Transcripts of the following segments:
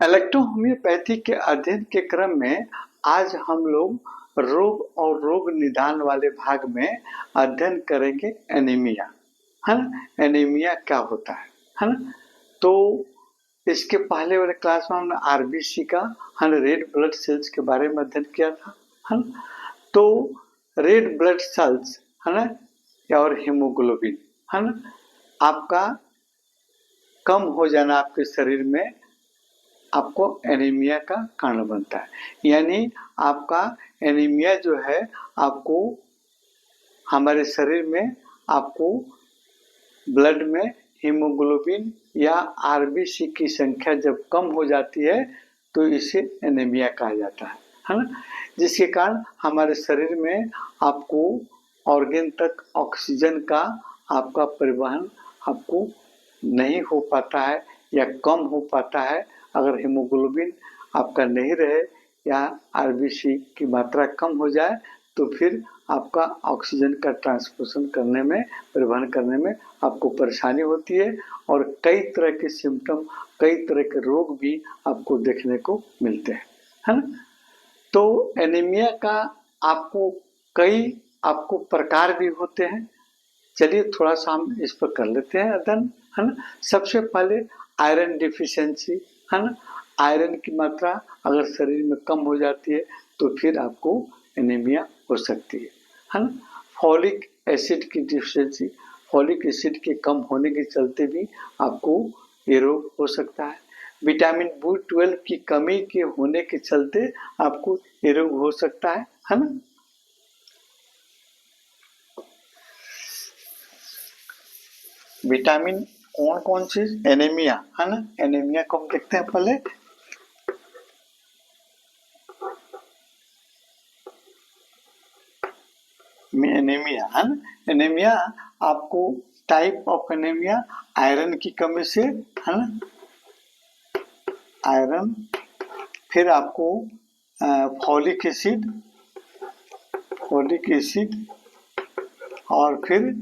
Electrohomoeopathy के अध्ययन के क्रम में आज हम लोग रोग और रोग निदान वाले भाग में अध्ययन करेंगे एनीमिया, है ना। एनीमिया क्या होता है ना। तो इसके पहले वाले क्लास में हमने आरबीसी का, है ना, रेड ब्लड सेल्स के बारे में अध्ययन किया था, है ना। तो रेड ब्लड सेल्स, है ना, और हीमोग्लोबिन, है ना, आपका कम हो जाना आपके शरीर में आपको एनीमिया का कारण बनता है। यानी आपका एनीमिया जो है, आपको हमारे शरीर में आपको ब्लड में हीमोग्लोबिन या आरबीसी की संख्या जब कम हो जाती है तो इसे एनीमिया कहा जाता है ना। जिसके कारण हमारे शरीर में आपको ऑर्गन तक ऑक्सीजन का आपका परिवहन आपको नहीं हो पाता है या कम हो पाता है। अगर हीमोग्लोबिन आपका नहीं रहे या आरबीसी की मात्रा कम हो जाए तो फिर आपका ऑक्सीजन का ट्रांसपोर्शन करने में, परिवहन करने में आपको परेशानी होती है और कई तरह के सिम्टम, कई तरह के रोग भी आपको देखने को मिलते हैं, है ना। तो एनीमिया का आपको प्रकार भी होते हैं। चलिए थोड़ा सा हम इस पर कर लेते हैं अध्ययन, है ना। सबसे पहले आयरन डिफिशियंसी, है ना। आयरन की मात्रा अगर शरीर में कम हो जाती है तो फिर आपको एनीमिया हो सकती है ना। फॉलिक एसिड की डिफिशियंसी, फॉलिक एसिड के कम होने के चलते भी आपको ये रोग हो सकता है। विटामिन B12 की कमी के होने के चलते आपको ये रोग हो सकता है ना। विटामिन कौन कौन सी, एनीमिया, है ना। एनीमिया को हम देखते हैं पहले। एनीमिया, है ना। एनीमिया आपको टाइप ऑफ एनीमिया आयरन की कमी से, है ना, आयरन, फिर आपको फॉलिक एसिड, और फिर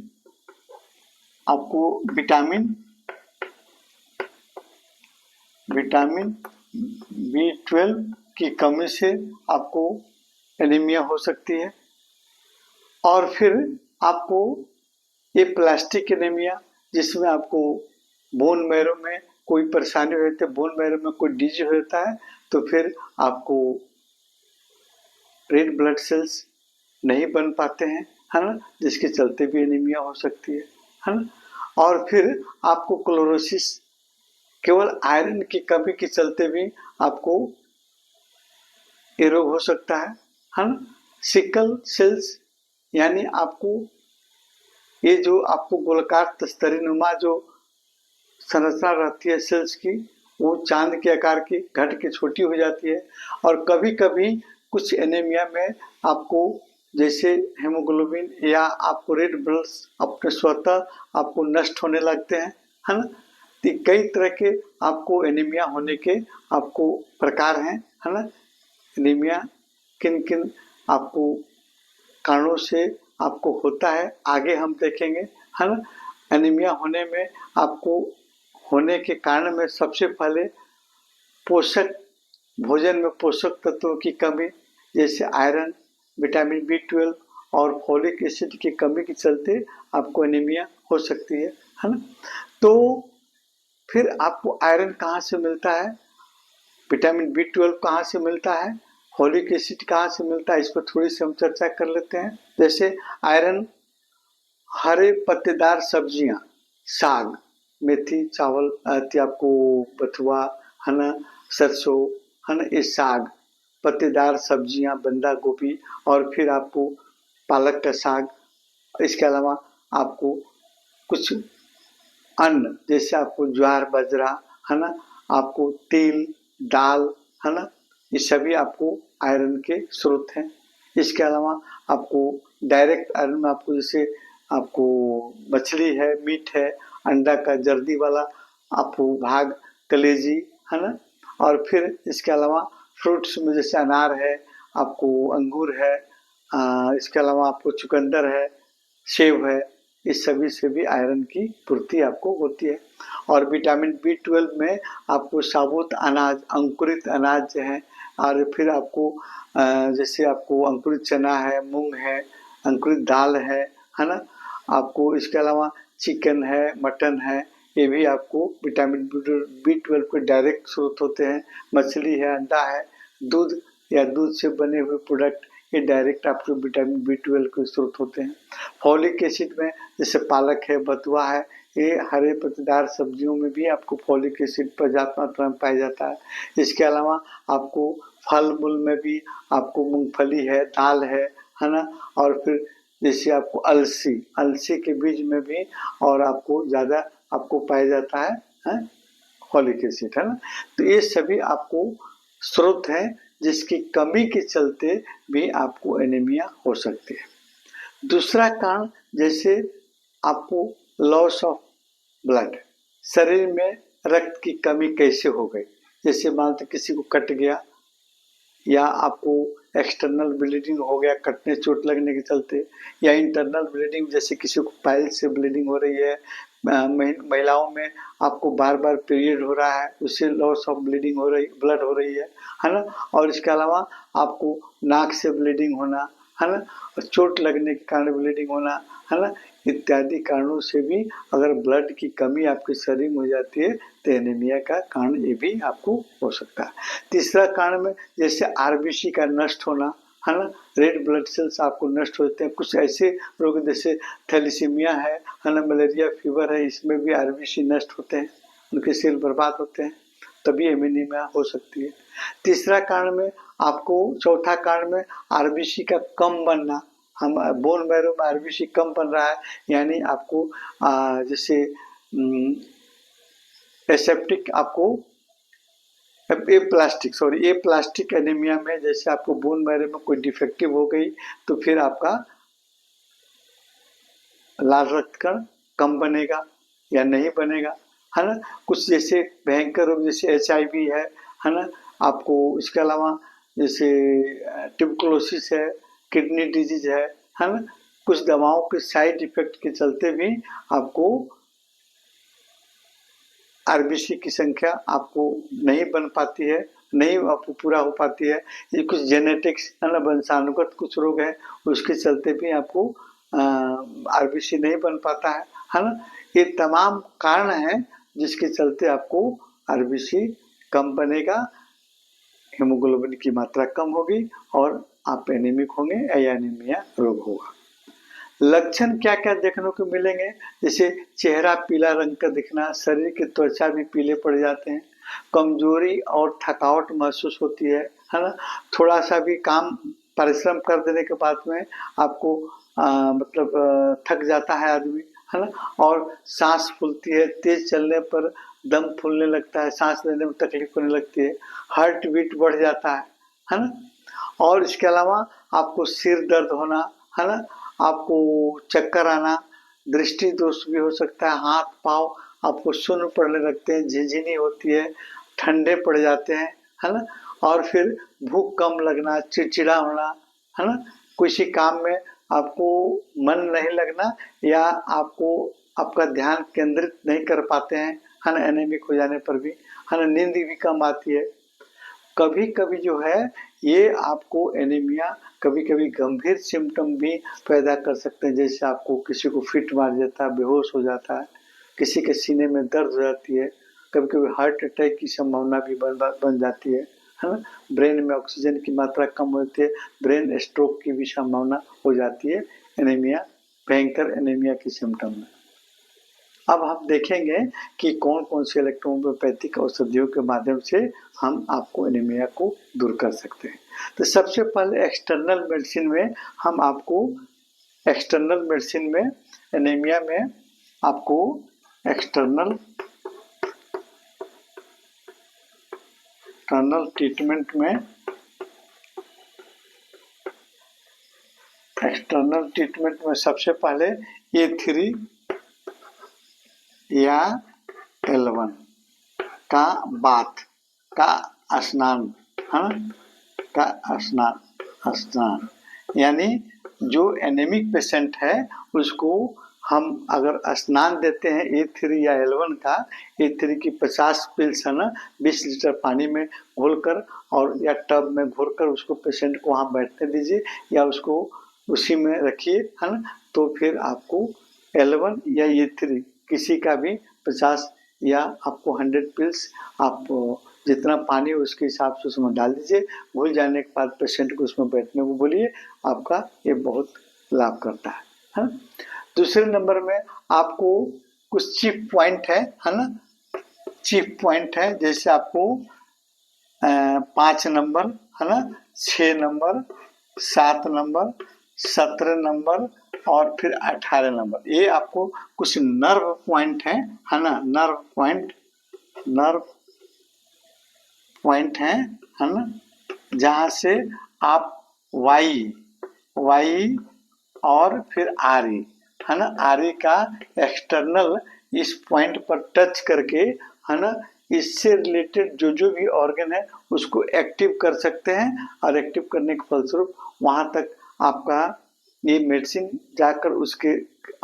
आपको विटामिन B12 की कमी से आपको एनीमिया हो सकती है। और फिर आपको ये प्लास्टिक एनीमिया, जिसमें आपको बोन मैरो में कोई परेशानी होती है, बोन मैरो में कोई डिजीज होता है तो फिर आपको रेड ब्लड सेल्स नहीं बन पाते हैं, है ना, जिसके चलते भी एनीमिया हो सकती है ना। और फिर आपको क्लोरोसिस, केवल आयरन की कमी के चलते भी आपको ये रोग हो सकता है ना। सिकल सेल्स, यानी आपको ये जो आपको गोलाकार तस्तरीनुमा जो संरचना रहती है सेल्स की, वो चांद के आकार की घट के छोटी हो जाती है। और कभी कभी कुछ एनीमिया में आपको जैसे हेमोग्लोबिन या आपको रेड ब्लड अपने स्वतः आपको नष्ट होने लगते हैं, है ना। तो कई तरह के आपको एनीमिया होने के आपको प्रकार हैं, है ना। एनीमिया किन किन आपको कारणों से आपको होता है आगे हम देखेंगे, है ना। एनीमिया होने में आपको होने के कारण में सबसे पहले पोषक, भोजन में पोषक तत्वों की कमी, जैसे आयरन, विटामिन B12 और फॉलिक एसिड की कमी के चलते आपको एनीमिया हो सकती है ना। तो फिर आपको आयरन कहाँ से मिलता है, विटामिन B12 कहाँ से मिलता है, फॉलिक एसिड कहाँ से मिलता है, इस पर थोड़ी सी हम चर्चा कर लेते हैं। जैसे आयरन हरे पत्तेदार सब्जियां, साग, मेथी, चावल, आपको बथुआ, है ना, सरसों, है ना, ये साग, पत्तेदार सब्जियां, बंदा गोभी, और फिर आपको पालक का साग। इसके अलावा आपको कुछ अन्न जैसे आपको ज्वार, बाजरा, है ना, आपको तिल, दाल, है ना, ये सभी आपको आयरन के स्रोत हैं। इसके अलावा आपको डायरेक्ट आयरन में आपको जैसे आपको मछली है, मीट है, अंडा का जर्दी वाला आपको भाग, कलेजी, है ना। और फिर इसके अलावा फ्रूट्स में जैसे अनार है, आपको अंगूर है, इसके अलावा आपको चुकंदर है, सेब है, इस सभी से भी आयरन की पूर्ति आपको होती है। और विटामिन B12 में आपको साबुत अनाज, अंकुरित अनाज जो है, और फिर आपको जैसे आपको अंकुरित चना है, मूंग है, अंकुरित दाल है ना, आपको इसके अलावा चिकन है, मटन है, ये भी आपको विटामिन B12 के डायरेक्ट स्रोत होते हैं। मछली है, अंडा है, दूध या दूध से बने हुए प्रोडक्ट, ये डायरेक्ट आपको विटामिन B12 के स्रोत होते हैं। फॉलिक एसिड में जैसे पालक है, बथुआ है, ये हरे पत्तेदार सब्जियों में भी आपको फॉलिक एसिड पर्याप्त मात्रा में पाया जाता है। इसके अलावा आपको फल मूल में भी आपको मूंगफली है, दाल है ना, और फिर जैसे आपको अलसी के बीज में भी और आपको ज़्यादा आपको पाया जाता है फॉलिक एसिड, है ना। तो ये सभी आपको स्रोत हैं जिसकी कमी के चलते भी आपको एनीमिया हो सकती है। दूसरा कारण जैसे आपको लॉस ऑफ ब्लड, शरीर में रक्त की कमी कैसे हो गई, जैसे मान लो किसी को कट गया या आपको एक्सटर्नल ब्लीडिंग हो गया कटने चोट लगने के चलते, या इंटरनल ब्लीडिंग जैसे किसी को पाइल से ब्लीडिंग हो रही है, महिलाओं में आपको बार बार पीरियड हो रहा है, उससे लॉस ऑफ ब्लीडिंग हो रही, ब्लड हो रही है ना। और इसके अलावा आपको नाक से ब्लीडिंग होना, है ना, और चोट लगने के कारण ब्लीडिंग होना, है ना, इत्यादि कारणों से भी अगर ब्लड की कमी आपके शरीर में हो जाती है तो एनीमिया का कारण ये भी आपको हो सकता है। तीसरा कारण में जैसे आरबीसी का नष्ट होना, है ना, रेड ब्लड सेल्स आपको नष्ट होते हैं। कुछ ऐसे रोग जैसे थैलेसीमिया है ना, मलेरिया फीवर है, इसमें भी आरबीसी नष्ट होते हैं, उनके सेल बर्बाद होते हैं, तभी एनीमिया हो सकती है। तीसरा कारण में आपको, चौथा कारण में आरबीसी का कम बनना, हम बोन मैरो में आरबीसी कम बन रहा है, यानी आपको जैसे एसेप्टिक आपको ए प्लास्टिक एनीमिया में जैसे आपको बोन मैरो में कोई डिफेक्टिव हो गई तो फिर आपका लाल रक्त कण कम बनेगा या नहीं बनेगा, है ना। कुछ जैसे भयंकर रोग जैसे HIV है ना, आपको इसके अलावा जैसे ट्यूबरकुलोसिस है, किडनी डिजीज है ना, कुछ दवाओं के साइड इफेक्ट के चलते भी आपको आरबीसी की संख्या आपको नहीं बन पाती है, नहीं आपको पूरा हो पाती है। ये कुछ जेनेटिक्स है ना, वंशानुगत कुछ रोग है, उसके चलते भी आपको आरबीसी नहीं बन पाता है ना। ये तमाम कारण हैं जिसके चलते आपको आरबीसी कम बनेगा, हीमोग्लोबिन की मात्रा कम होगी और आप एनीमिक होंगे या एनीमिया रोग होगा। लक्षण क्या क्या देखने को मिलेंगे, जैसे चेहरा पीला रंग का दिखना, शरीर की त्वचा भी पीले पड़ जाते हैं, कमजोरी और थकावट महसूस होती है ना, थोड़ा सा भी काम परिश्रम कर देने के बाद में आपको मतलब थक जाता है आदमी, है ना, और सांस फूलती है, तेज चलने पर दम फूलने लगता है, सांस लेने में तकलीफ होने लगती है, हार्ट बीट बढ़ जाता है ना, और इसके अलावा आपको सिर दर्द होना, है ना, आपको चक्कर आना, दृष्टि दोष भी हो सकता है, हाथ पाँव आपको शून्य पड़ने लगते हैं, झिझिनी होती है, ठंडे पड़ जाते हैं, है ना, और फिर भूख कम लगना, चिड़चिड़ा होना, है ना, किसी काम में आपको मन नहीं लगना या आपको आपका ध्यान केंद्रित नहीं कर पाते हैं, है ना, एनीमिक हो जाने पर भी, है ना, नींद भी कम आती है। कभी कभी जो है ये आपको एनीमिया कभी कभी गंभीर सिम्टम भी पैदा कर सकते हैं, जैसे आपको किसी को फिट मार देता है, बेहोश हो जाता है, किसी के सीने में दर्द हो जाती है, कभी कभी हार्ट अटैक की संभावना भी बन जाती है ना, ब्रेन में ऑक्सीजन की मात्रा कम होती है, ब्रेन स्ट्रोक की भी संभावना हो जाती है एनीमिया, भयंकर एनीमिया की सिम्टम में। अब हम देखेंगे कि कौन कौन से इलेक्ट्रोहोम्योपैथिक औषधियों के माध्यम से हम आपको एनीमिया को दूर कर सकते हैं। तो सबसे पहले एक्सटर्नल मेडिसिन में हम आपको एनीमिया में आपको एक्सटर्नल ट्रीटमेंट में सबसे पहले A3 या L1 का बाथ का स्नान, है ना, का स्नान यानी जो एनीमिक पेशेंट है उसको हम अगर स्नान देते हैं E3 या L1 का, E3 की 50 पिल्स है ना 20 लीटर पानी में घोलकर और या टब में घोलकर उसको पेशेंट को वहाँ बैठने दीजिए या उसको उसी में रखिए, है ना। तो फिर आपको L1 या E3 किसी का भी 50 या आपको 100 पिल्स आप जितना पानी उसके हिसाब से उसमें डाल दीजिए। घुल जाने के बाद पेशेंट को उसमें बैठने को बोलिए। आपका ये बहुत लाभ करता है ना। दूसरे नंबर में आपको कुछ चीफ पॉइंट है ना। चीफ पॉइंट है जैसे आपको 5 नंबर है ना, 6 नंबर, 7 नंबर, 17 नंबर और फिर 18 नंबर। ये आपको कुछ नर्व पॉइंट है ना। नर्व पॉइंट है ना, जहाँ से आप वाई और फिर आरी है ना, आरी का एक्सटर्नल इस पॉइंट पर टच करके है ना, इससे रिलेटेड जो भी ऑर्गन है उसको एक्टिव कर सकते हैं और एक्टिव करने के फलस्वरूप वहां तक आपका ये मेडिसिन जाकर उसके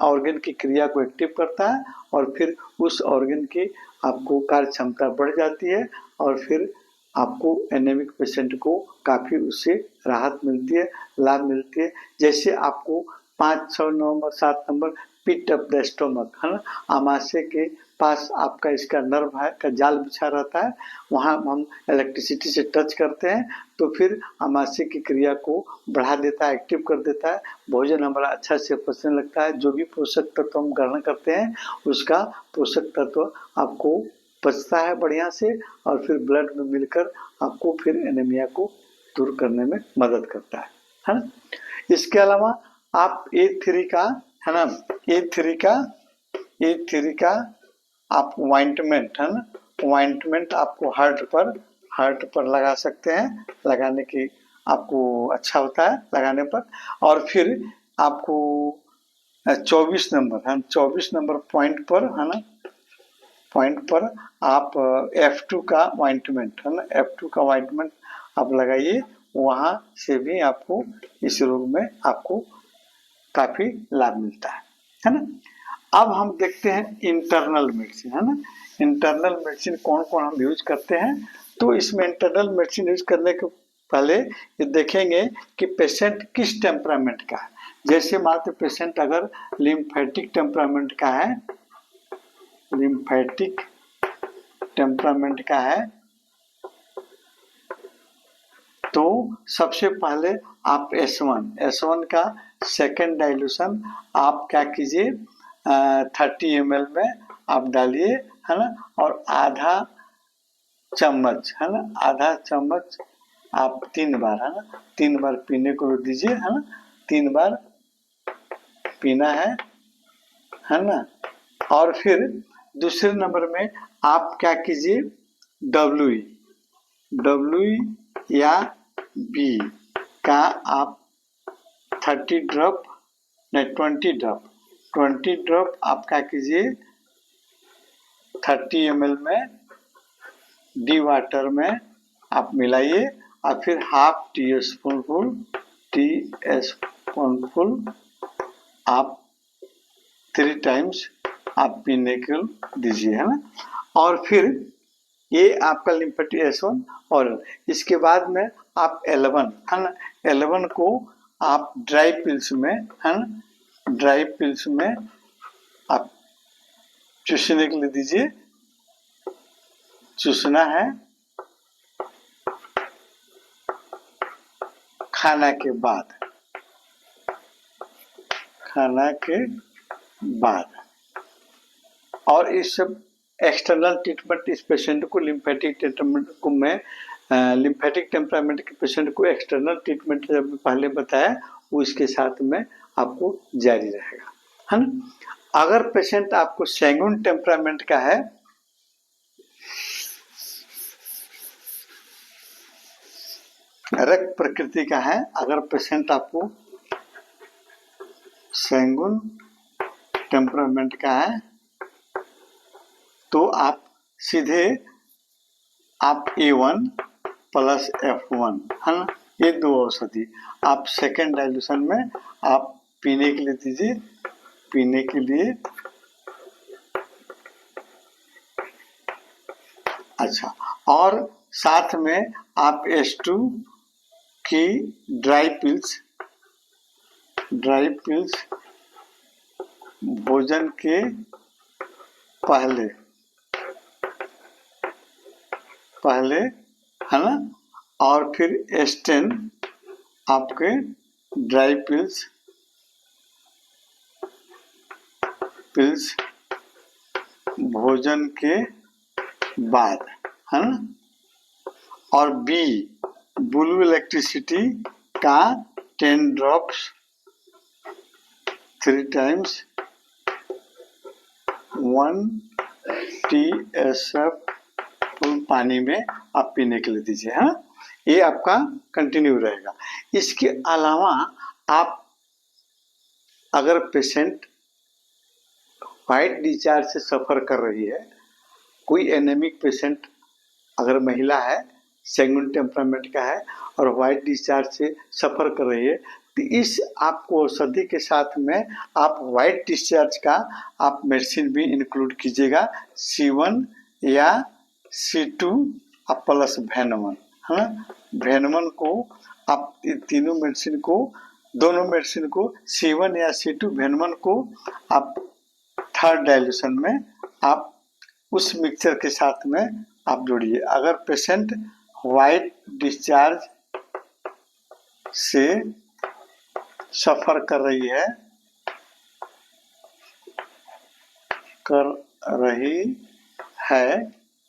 ऑर्गन की क्रिया को एक्टिव करता है और फिर उस ऑर्गन की आपको कार्य क्षमता बढ़ जाती है और फिर आपको एनेमिक पेशेंट को काफ़ी उससे राहत मिलती है, लाभ मिलती है। जैसे आपको 5, 6 number, 7 number pit of the stomach है ना, आमाशय के पास आपका इसका नर्व है का जाल बिछा रहता है, वहाँ हम इलेक्ट्रिसिटी से टच करते हैं तो फिर आमाशय की क्रिया को बढ़ा देता है, एक्टिव कर देता है। भोजन हमारा अच्छा से पचने लगता है। जो भी पोषक तत्व हम ग्रहण करते हैं उसका पोषक तत्व आपको पचता है बढ़िया से और फिर ब्लड में मिलकर आपको फिर एनीमिया को दूर करने में मदद करता है ना। इसके अलावा आप E3 का है ना, E3 का आप ऑइंटमेंट है ना, ऑइंटमेंट आपको हार्ट पर लगा सकते हैं। लगाने की आपको अच्छा होता है लगाने पर। और फिर आपको 24 नंबर है, 24 नंबर पॉइंट पर है ना, पॉइंट पर आप F2 का ऑइंटमेंट है ना, F2 का ऑइंटमेंट आप लगाइए। वहाँ से भी आपको इस रोग में आपको काफी लाभ मिलता है ना। अब हम देखते हैं इंटरनल मेडिसिन है ना। इंटरनल मेडिसिन कौन कौन हम यूज करते हैं। तो इसमें इंटरनल मेडिसिन यूज करने के पहले ये देखेंगे कि पेशेंट किस टेम्परामेंट का है। जैसे मात्र पेशेंट अगर लिम्फेटिक टेम्परामेंट का है, लिम्फेटिक टेम्परामेंट का है तो सबसे पहले आप S1 का सेकेंड डाइल्यूशन आप क्या कीजिए 30 ml में आप डालिए है ना, और आधा चम्मच है ना, आधा चम्मच आप 3 बार है ना, 3 बार पीने को दीजिए है ना, 3 बार पीना है ना। और फिर दूसरे नंबर में आप क्या कीजिए डब्ल्यू या बी का आप 30 ड्रॉप नहीं 20 ड्रॉप आप क्या कीजिए 30 ml में डी वाटर में आप मिलाइए और फिर हाफ टी स्पून आप 3 टाइम्स आप पीने को दीजिए है ना। और फिर ये आपका लिम्फेटिक S1 और इसके बाद में आप L1 है ना, L1 को आप ड्राई पिल्स में है ना, ड्राई पिल्स में आप चूसने के लिए दीजिए। चूसना है खाना के बाद और इस सब एक्सटर्नल ट्रीटमेंट इस पेशेंट को लिम्फेटिक ट्रीटमेंट को मैं लिम्फेटिक टेम्परामेंट के पेशेंट को एक्सटर्नल ट्रीटमेंट जब पहले बताया वो इसके साथ में आपको जारी रहेगा है ना। अगर पेशेंट आपको सैंगुइन टेम्परामेंट का है, रक्त प्रकृति का है, अगर पेशेंट आपको सैंगुइन टेम्परामेंट का है तो आप सीधे आप A1 प्लस F1 है ना, ये 2 औषधि आप सेकेंड डाइल्यूशन में आप पीने के लिए दीजिए, पीने के लिए। अच्छा, और साथ में आप H2 की ड्राई पिल्स भोजन के पहले है ना, और फिर H10 आपके ड्राई पिल्स भोजन के बाद, है ना, और बी ब्लू इलेक्ट्रिसिटी का 10 ड्रॉप्स 3 टाइम्स 1 TSF पानी में आप पीने के लिए दीजिए। हाँ, ये आपका कंटिन्यू रहेगा। इसके अलावा आप अगर पेशेंट व्हाइट डिस्चार्ज से सफ़र कर रही है, कोई एनेमिक पेशेंट अगर महिला है, सैंगुइन टेम्परामेंट का है और व्हाइट डिस्चार्ज से सफ़र कर रही है, तो इस आपको औषधि के साथ में आप व्हाइट डिस्चार्ज का आप मेडिसिन भी इंक्लूड कीजिएगा, C1 या C2 प्लस वेनमन, है ना। वेनमन को आप तीनों मेडिसिन को, दोनों मेडिसिन को C1 या C2 वेनमन को आप थर्ड डाइल्यूशन में आप उस मिक्सचर के साथ में आप जोड़िए। अगर पेशेंट व्हाइट डिस्चार्ज से सफ़र कर रही है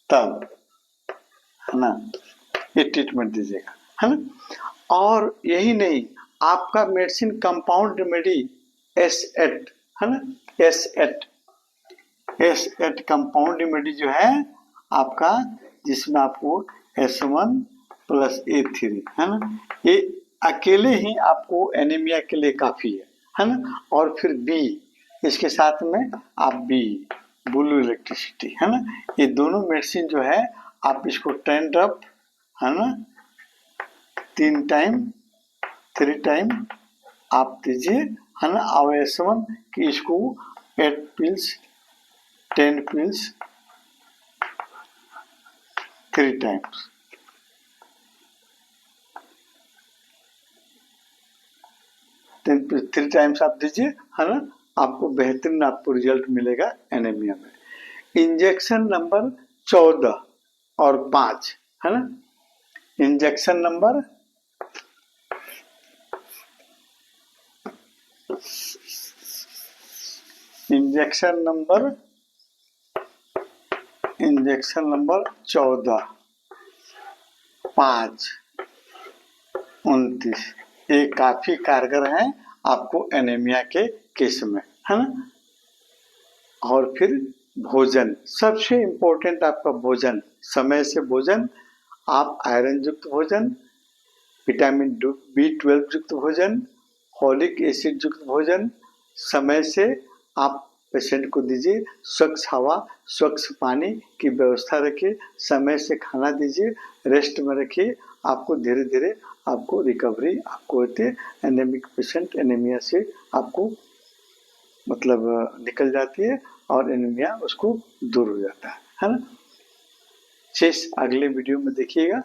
तब, है ना, ये ट्रीटमेंट दीजिएगा, है ना। और यही नहीं, आपका मेडिसिन कंपाउंड रेमेडी S8, है ना, S8 कंपाउंड रेमेडी जो है आपका, जिसमें आपको S1 प्लस A3, है ना, ये अकेले ही आपको एनीमिया के लिए काफ़ी है ना। और फिर B, इसके साथ में आप B ब्लू इलेक्ट्रिसिटी, है ना, ये दोनों मेडिसिन जो है आप इसको 10 ड्रॉप, है ना, 3 टाइम आप दीजिए, है ना। और S1 कि इसको 8 पिल्स 10 पिल्स 3 टाइम्स, 3 टाइम्स आप दीजिए, है ना। आपको बेहतरीन आपको रिजल्ट मिलेगा एनीमिया में। इंजेक्शन नंबर 14 और 5, है ना। इंजेक्शन नंबर 14, 5, 29 ये काफी कारगर है आपको एनीमिया के केस में, है ना। और फिर भोजन, सबसे इम्पोर्टेंट आपका भोजन, समय से भोजन, आप आयरन युक्त भोजन, विटामिन B12 युक्त भोजन, फॉलिक एसिड युक्त भोजन समय से आप पेशेंट को दीजिए। स्वच्छ हवा, स्वच्छ पानी की व्यवस्था रखिए, समय से खाना दीजिए, रेस्ट में रखिए। आपको धीरे धीरे आपको रिकवरी आपको होती है। एनीमिक पेशेंट एनीमिया से आपको मतलब निकल जाती है और एनीमिया उसको दूर हो जाता है ना। शेष अगले वीडियो में देखिएगा।